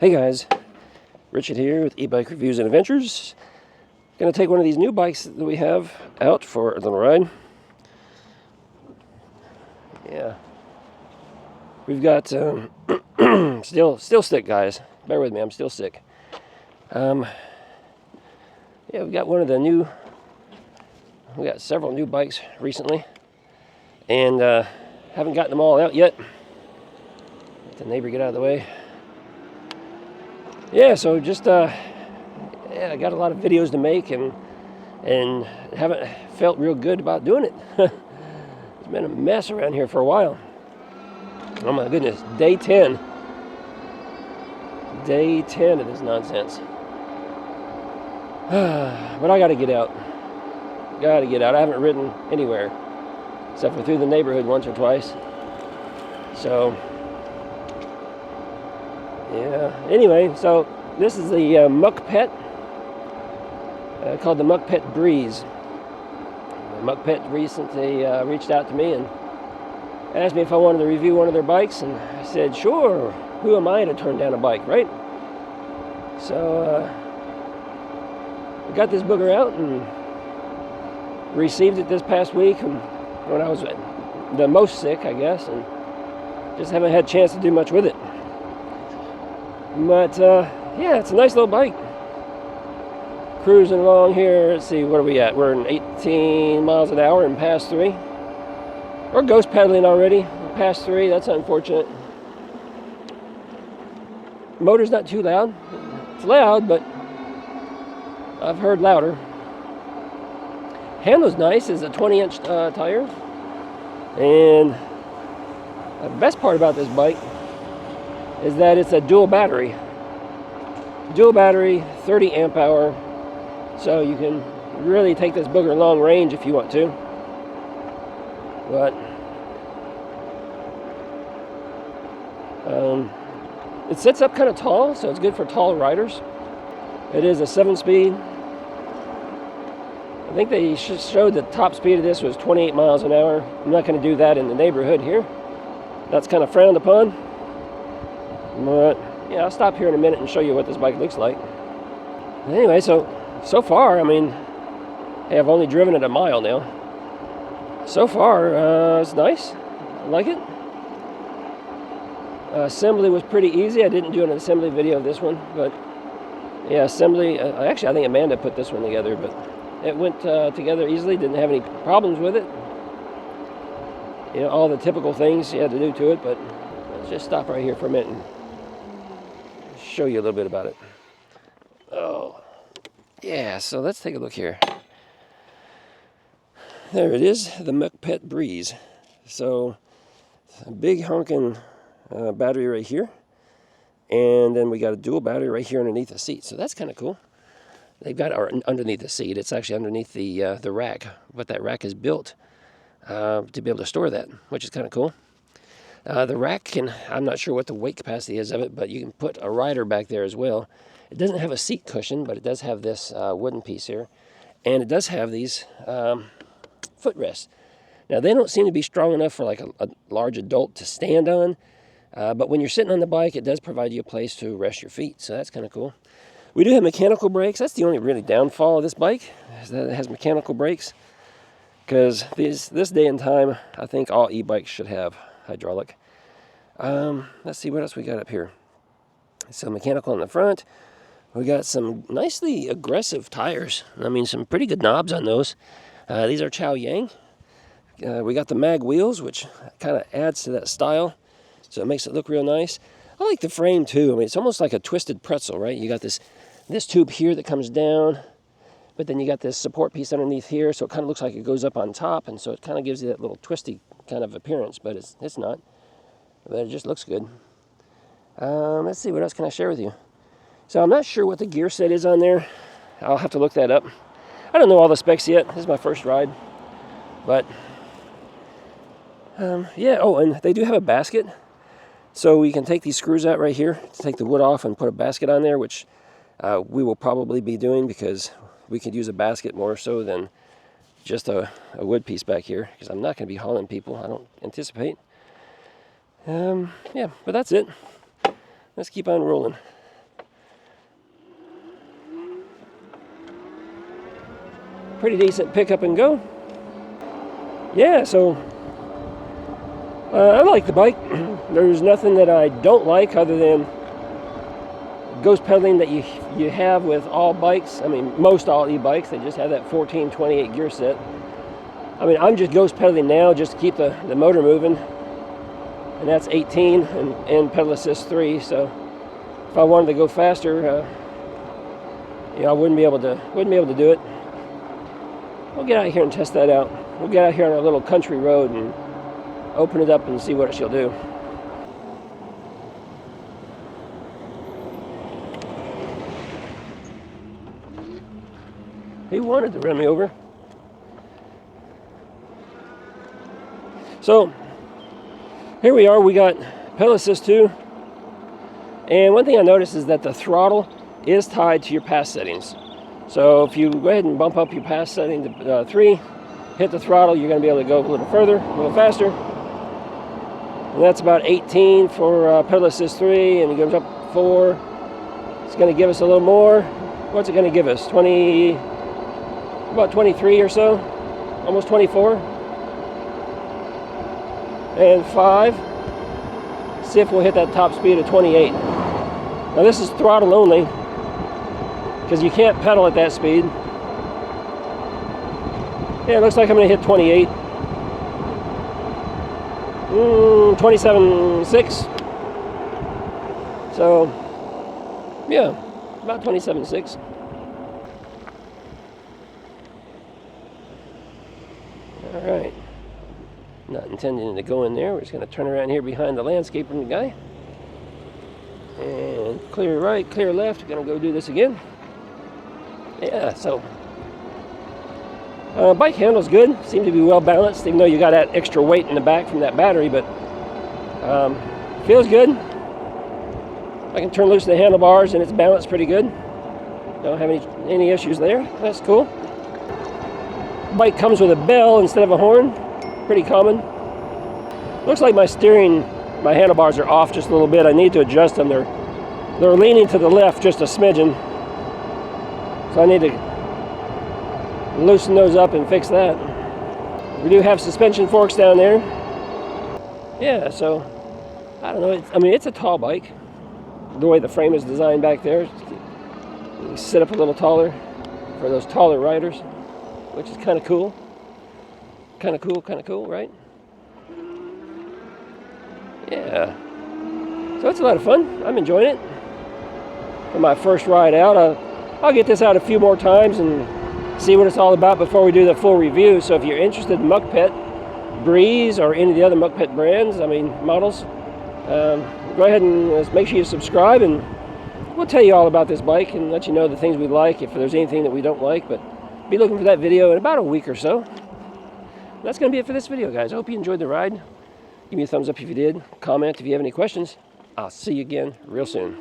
Hey guys, Richard here with eBike Reviews and Adventures. Gonna take one of these new bikes that we have out for a little ride. Yeah, we've got still sick, guys. Bear with me, I'm still sick. Yeah, we've got we got several new bikes recently, and haven't gotten them all out yet. Let the neighbor get out of the way. Yeah, so just I got a lot of videos to make and haven't felt real good about doing it. It's been a mess around here for a while. Oh my goodness, day 10. Day 10 of this nonsense. But I gotta get out. I haven't ridden anywhere except for through the neighborhood once or twice. So, yeah. Anyway, so this is the Mukkpet. Called the Mukkpet Breeze. Mukkpet recently reached out to me and asked me if I wanted to review one of their bikes, and I said, sure. Who am I to turn down a bike, right? So I got this booger out and received it this past week when I was the most sick, I guess, and just haven't had a chance to do much with it. But yeah, it's a nice little bike. Cruising along here. Let's see, what are we at? We're in 18 miles an hour in pass 3. We're ghost pedaling already. Pass 3, that's unfortunate. Motor's not too loud. It's loud, but I've heard louder. Handle's nice. It's a 20-inch tire. And the best part about this bike is that it's a dual battery. Dual battery, 30 amp hour. So you can really take this booger long range if you want to. But it sits up kind of tall, so it's good for tall riders. It is a 7-speed. I think they showed the top speed of this was 28 miles an hour. I'm not going to do that in the neighborhood here. That's kind of frowned upon. But yeah, I'll stop here in a minute and show you what this bike looks like. Anyway, so far, I mean, hey, I've only driven it a mile now. So far, it's nice. I like it. Assembly was pretty easy. I didn't do an assembly video of this one, but yeah, assembly. Actually, I think Amanda put this one together, but it went together easily. Didn't have any problems with it. You know, all the typical things you had to do to it, but let's just stop right here for a minute and show you a little bit about it. Oh. Yeah, so let's take a look here. There it is, the Mukkpet Breeze. So, a big honking battery right here. And then we got a dual battery right here underneath the seat. So that's kind of cool. They've got underneath the seat. It's actually underneath the rack. But that rack is built to be able to store that, which is kind of cool. The rack I'm not sure what the weight capacity is of it, but you can put a rider back there as well. It doesn't have a seat cushion, but it does have this wooden piece here. And it does have these footrests. Now, they don't seem to be strong enough for like a large adult to stand on. But when you're sitting on the bike, it does provide you a place to rest your feet. So that's kind of cool. We do have mechanical brakes. That's the only really downfall of this bike, is that it has mechanical brakes. Because this day and time, I think all e-bikes should have hydraulic. Let's see what else we got up here. So mechanical on the front. We got some nicely aggressive tires. I mean, some pretty good knobs on those. These are Chow Yang. We got the mag wheels, which kind of adds to that style. So it makes it look real nice. I like the frame too. I mean, it's almost like a twisted pretzel, right? You got this tube here that comes down, but then you got this support piece underneath here, so it kind of looks like it goes up on top, and so it kind of gives you that little twisty kind of appearance, but it's not. But it just looks good. Let's see, what else can I share with you? So I'm not sure what the gear set is on there. I'll have to look that up. I don't know all the specs yet. This is my first ride. But, yeah. Oh, and they do have a basket. So we can take these screws out right here to take the wood off and put a basket on there, which we will probably be doing because we could use a basket more so than just a wood piece back here, because I'm not going to be hauling people, I don't anticipate. Yeah, but that's it. Let's keep on rolling. pretty decent pick up and go. Yeah, so I like the bike. There's nothing that I don't like other than ghost pedaling that you have with all bikes. I mean, most all e-bikes, they just have that 1428 gear set. I mean, I'm just ghost pedaling now just to keep the motor moving, and that's 18 and pedal assist 3. So if I wanted to go faster, I wouldn't be able to do it. We'll get out here and test that out. We'll get out here on our little country road and open it up and see what she'll do. He wanted to run me over. So here we are. We got pedal assist 2, and one thing I noticed is that the throttle is tied to your pass settings. So if you go ahead and bump up your pass setting to 3, hit the throttle, you're going to be able to go a little further, a little faster. And that's about 18 for pedal assist 3, and it goes up 4. It's going to give us a little more. What's it going to give us? About 23 or so, almost 24. And 5. See if we'll hit that top speed of 28. Now this is throttle only, because you can't pedal at that speed. Yeah, it looks like I'm going to hit 28. 27.6. So, yeah, about 27.6. All right. Not intending to go in there. We're just going to turn around here behind the landscaping guy. And clear right, clear left. We're going to go do this again. Yeah, so bike handles good. Seem to be well balanced, even though you got that extra weight in the back from that battery, but feels good. I can turn loose the handlebars and it's balanced pretty good. Don't have any issues there. That's cool. Bike comes with a bell instead of a horn. Pretty common. Looks like my handlebars are off just a little bit. I need to adjust them. They're leaning to the left just a smidgen. So I need to loosen those up and fix that. We do have suspension forks down there. Yeah, so I don't know. It's a tall bike. The way the frame is designed back there, you can sit up a little taller for those taller riders, which is kind of cool. Kind of cool, right? Yeah. So it's a lot of fun. I'm enjoying it. For my first ride out, I'll get this out a few more times and see what it's all about before we do the full review. So if you're interested in Mukkpet, Breeze, or any of the other Mukkpet brands, models, go ahead and make sure you subscribe, and we'll tell you all about this bike and let you know the things we like, if there's anything that we don't like. But be looking for that video in about a week or so. That's going to be it for this video, guys. I hope you enjoyed the ride. Give me a thumbs up if you did. Comment if you have any questions. I'll see you again real soon.